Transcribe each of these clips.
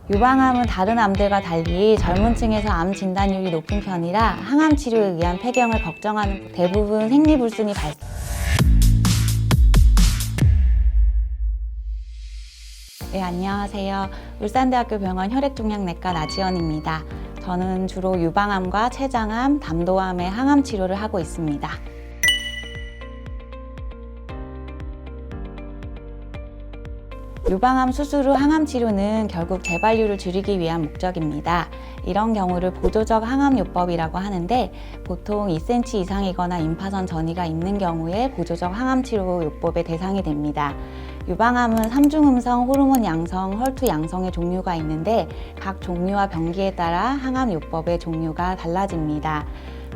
유방암은 다른 암들과 달리 젊은 층에서 암 진단율이 높은 편이라 항암 치료에 의한 폐경을 걱정하는 대부분 생리불순이 발생. 네, 안녕하세요. 울산대학교 병원 혈액종양내과 나지연입니다. 저는 주로 유방암과 췌장암, 담도암의 항암 치료를 하고 있습니다. 유방암 수술 후 항암 치료는 결국 재발률을 줄이기 위한 목적입니다. 이런 경우를 보조적 항암요법이라고 하는데 보통 2cm 이상이거나 임파선 전이가 있는 경우에 보조적 항암 치료 요법의 대상이 됩니다. 유방암은 3중 음성, 호르몬 양성, 헐투 양성의 종류가 있는데 각 종류와 병기에 따라 항암요법의 종류가 달라집니다.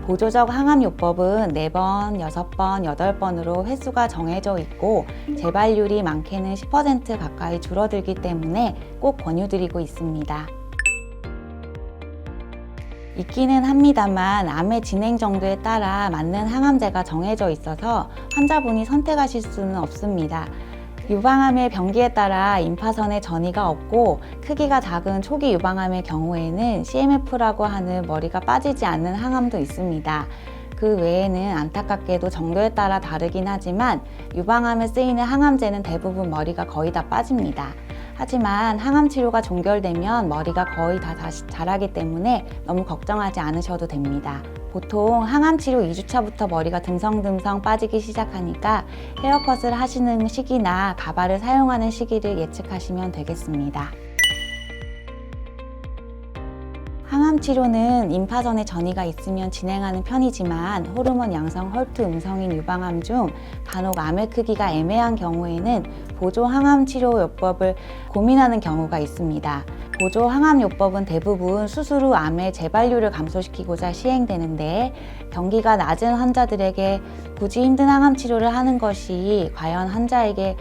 보조적 항암요법은 4번, 6번, 8번으로 횟수가 정해져 있고 재발률이 많게는 10% 가까이 줄어들기 때문에 꼭 권유드리고 있습니다. 있기는 합니다만 암의 진행 정도에 따라 맞는 항암제가 정해져 있어서 환자분이 선택하실 수는 없습니다. 유방암의 병기에 따라 임파선의 전이가 없고 크기가 작은 초기 유방암의 경우에는 CMF라고 하는 머리가 빠지지 않는 항암도 있습니다. 그 외에는 안타깝게도 정도에 따라 다르긴 하지만 유방암에 쓰이는 항암제는 대부분 머리가 거의 다 빠집니다. 하지만 항암 치료가 종결되면 머리가 거의 다 다시 자라기 때문에 너무 걱정하지 않으셔도 됩니다. 보통 항암 치료 2주차부터 머리가 듬성듬성 빠지기 시작하니까 헤어컷을 하시는 시기나 가발을 사용하는 시기를 예측하시면 되겠습니다. 항암 치료는 임파선에 전이가 있으면 진행하는 편이지만 호르몬 양성, 헐투 음성인 유방암 중 간혹 암의 크기가 애매한 경우에는 보조 항암 치료 요법을 고민하는 경우가 있습니다. 보조 항암 요법은 대부분 수술 후 암의 재발률을 감소시키고자 시행되는데 병기가 낮은 환자들에게 굳이 힘든 항암 치료를 하는 것이 과연 환자에게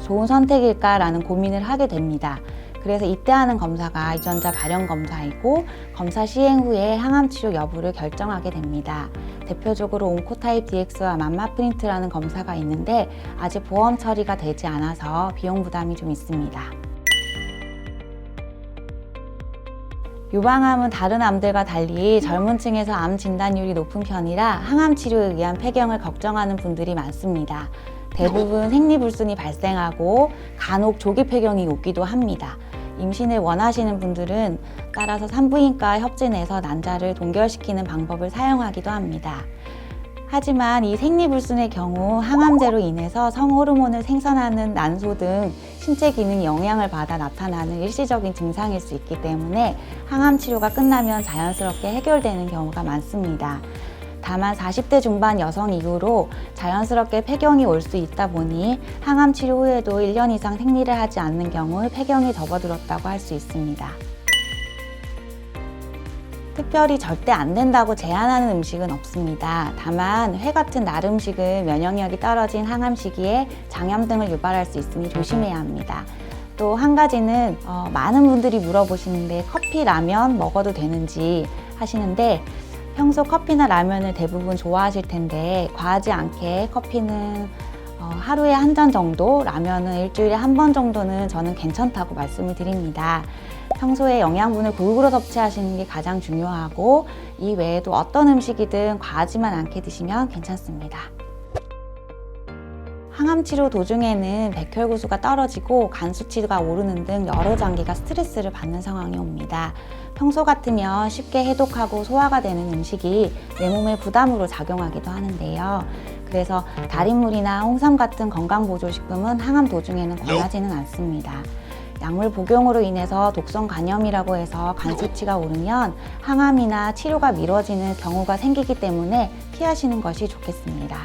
좋은 선택일까라는 고민을 하게 됩니다. 그래서 이때 하는 검사가 유전자 발현 검사이고 검사 시행 후에 항암 치료 여부를 결정하게 됩니다. 대표적으로 온코타입 DX와 맘마프린트라는 검사가 있는데 아직 보험 처리가 되지 않아서 비용 부담이 좀 있습니다. 유방암은 다른 암들과 달리 젊은 층에서 암 진단율이 높은 편이라 항암 치료에 의한 폐경을 걱정하는 분들이 많습니다. 대부분 생리불순이 발생하고 간혹 조기 폐경이 오기도 합니다. 임신을 원하시는 분들은 따라서 산부인과 협진해서 난자를 동결시키는 방법을 사용하기도 합니다. 하지만 이 생리불순의 경우 항암제로 인해서 성호르몬을 생산하는 난소 등 신체 기능이 영향을 받아 나타나는 일시적인 증상일 수 있기 때문에 항암 치료가 끝나면 자연스럽게 해결되는 경우가 많습니다. 다만 40대 중반 여성 이후로 자연스럽게 폐경이 올 수 있다 보니 항암 치료 후에도 1년 이상 생리를 하지 않는 경우 폐경이 접어들었다고 할 수 있습니다. 특별히 절대 안 된다고 제한하는 음식은 없습니다. 다만 회 같은 날 음식은 면역력이 떨어진 항암 시기에 장염 등을 유발할 수 있으니 조심해야 합니다. 또 한 가지는 많은 분들이 물어보시는데 커피, 라면 먹어도 되는지 하시는데 평소 커피나 라면을 대부분 좋아하실 텐데 과하지 않게 커피는 하루에 한 잔 정도, 라면은 일주일에 한 번 정도는 저는 괜찮다고 말씀을 드립니다. 평소에 영양분을 골고루 섭취하시는 게 가장 중요하고 이 외에도 어떤 음식이든 과하지만 않게 드시면 괜찮습니다. 항암 치료 도중에는 백혈구수가 떨어지고 간 수치가 오르는 등 여러 장기가 스트레스를 받는 상황이 옵니다. 평소 같으면 쉽게 해독하고 소화가 되는 음식이 내 몸에 부담으로 작용하기도 하는데요. 그래서 달인물이나 홍삼 같은 건강보조식품은 항암 도중에는 권하지는 않습니다. 약물 복용으로 인해서 독성 간염이라고 해서 간 수치가 오르면 항암이나 치료가 미뤄지는 경우가 생기기 때문에 피하시는 것이 좋겠습니다.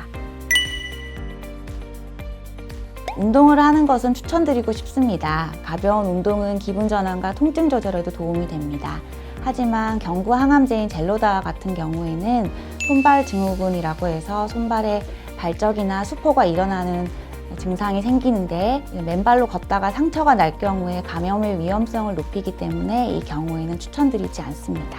운동을 하는 것은 추천드리고 싶습니다. 가벼운 운동은 기분 전환과 통증 조절에도 도움이 됩니다. 하지만 경구 항암제인 젤로다와 같은 경우에는 손발 증후군이라고 해서 손발에 발적이나 수포가 일어나는 증상이 생기는데 맨발로 걷다가 상처가 날 경우에 감염의 위험성을 높이기 때문에 이 경우에는 추천드리지 않습니다.